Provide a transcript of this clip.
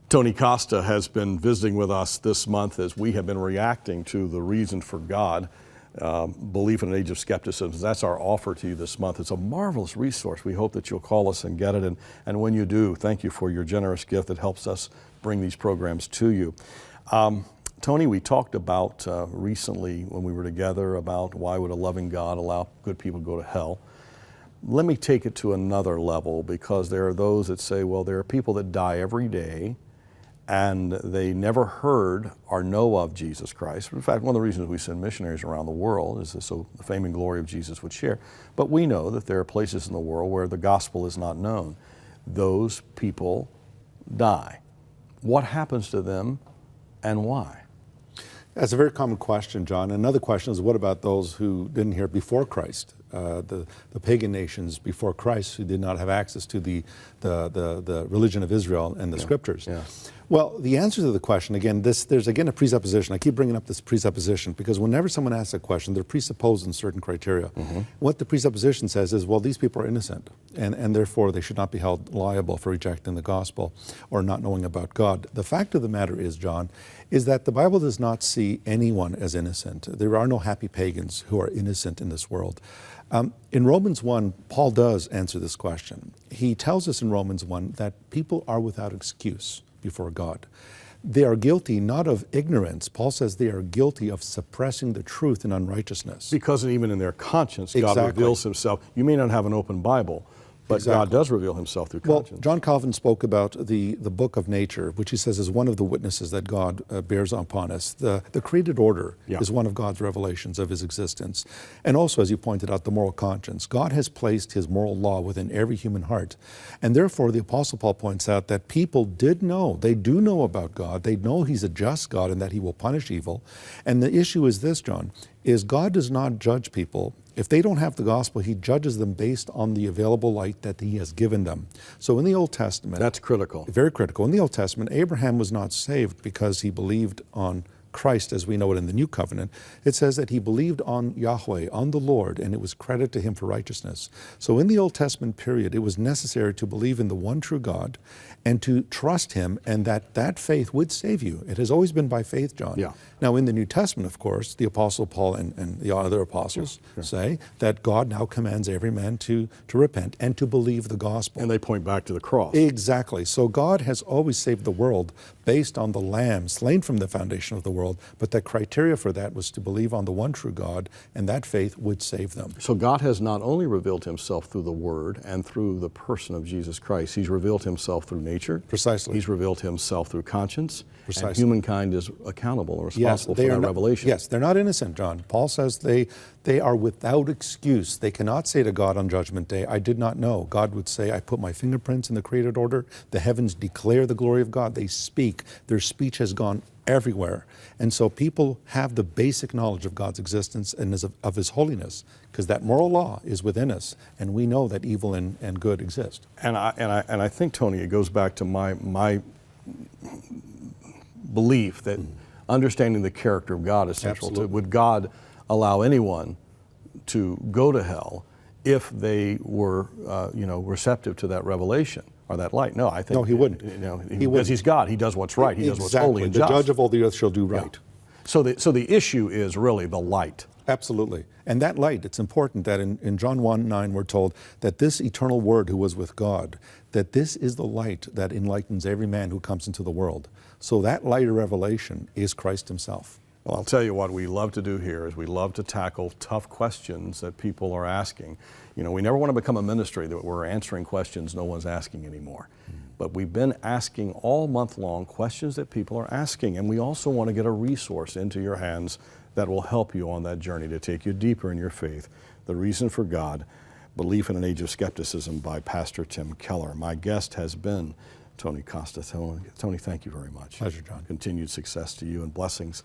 Tony Costa has been visiting with us this month as we have been reacting to the reason for God, belief in an age of skepticism. That's our offer to you this month. It's a marvelous resource. We hope that you'll call us and get it. And when you do, thank you for your generous gift that helps us bring these programs to you. Tony, we talked about recently when we were together about why would a loving God allow good people to go to hell. Let me take it to another level, because there are those that say, well, there are people that die every day and they never heard or know of Jesus Christ. In fact, one of the reasons we send missionaries around the world is so the fame and glory of Jesus would share. But we know that there are places in the world where the gospel is not known. Those people die. What happens to them and why? That's a very common question, John. Another question is, what about those who didn't hear before Christ? The pagan nations before Christ who did not have access to the religion of Israel and the scriptures. Yeah. Well, the answer to the question, again, there's again a presupposition. I keep bringing up this presupposition because whenever someone asks a question, they're presupposing certain criteria. What the presupposition says is, well, these people are innocent, and therefore they should not be held liable for rejecting the gospel or not knowing about God. The fact of the matter is, John, is that the Bible does not see anyone as innocent. There are no happy pagans who are innocent in this world. In Romans 1, Paul does answer this question. He tells us in Romans 1 that people are without excuse before God. They are guilty not of ignorance. Paul says they are guilty of suppressing the truth in unrighteousness. Because even in their conscience, God reveals himself. You may not have an open Bible, but God does reveal himself through conscience. Well, John Calvin spoke about the book of nature, which he says is one of the witnesses that God bears upon us. The created order is one of God's revelations of his existence. And also, as you pointed out, the moral conscience. God has placed his moral law within every human heart. And therefore, the Apostle Paul points out that people did know, they do know about God. They know he's a just God and that he will punish evil. And the issue is this, John, is God does not judge people. If they don't have the gospel, he judges them based on the available light that he has given them. So in the Old Testament... That's critical. Very critical. In the Old Testament, Abraham was not saved because he believed on Christ as we know it in the New Covenant. It says that he believed on Yahweh, on the Lord, and it was credited to him for righteousness. So in the Old Testament period, it was necessary to believe in the one true God and to trust him, and that faith would save you. It has always been by faith, John. Yeah. Now in the New Testament, of course, the Apostle Paul and the other apostles say that God now commands every man to repent and to believe the gospel. And they point back to the cross. Exactly. So God has always saved the world based on the Lamb slain from the foundation of the world, but the criteria for that was to believe on the one true God, and that faith would save them. So God has not only revealed himself through the Word and through the person of Jesus Christ, he's revealed himself through nature. Precisely. He's revealed himself through conscience. Precisely. And humankind is accountable and responsible for that revelation. Yes, they're not innocent, John. Paul says they are without excuse. They cannot say to God on Judgment Day, I did not know. God would say, I put my fingerprints in the created order. The heavens declare the glory of God. They speak. Their speech has gone everywhere. And so people have the basic knowledge of God's existence and of his holiness, because that moral law is within us, and we know that evil and good exist. And I think, Tony, it goes back to my belief that understanding the character of God is central. Would God allow anyone to go to hell if they were receptive to that revelation or that light? No, I think no, he wouldn't. Because he's God. He does what's right. He does what's holy and just. The judge of all the earth shall do right. Yeah. So the issue is really the light. Absolutely. And that light, it's important that in John 1:9 we're told that this eternal Word who was with God, that this is the light that enlightens every man who comes into the world. So that light of revelation is Christ himself. Well, I'll tell you what we love to do here is we love to tackle tough questions that people are asking. You know, we never want to become a ministry that we're answering questions no one's asking anymore. But we've been asking all month long questions that people are asking, and we also want to get a resource into your hands that will help you on that journey to take you deeper in your faith. The Reason for God, Belief in an Age of Skepticism by Pastor Tim Keller. My guest has been Tony Costa. Tony, thank you very much. Pleasure, John. Continued success to you and blessings.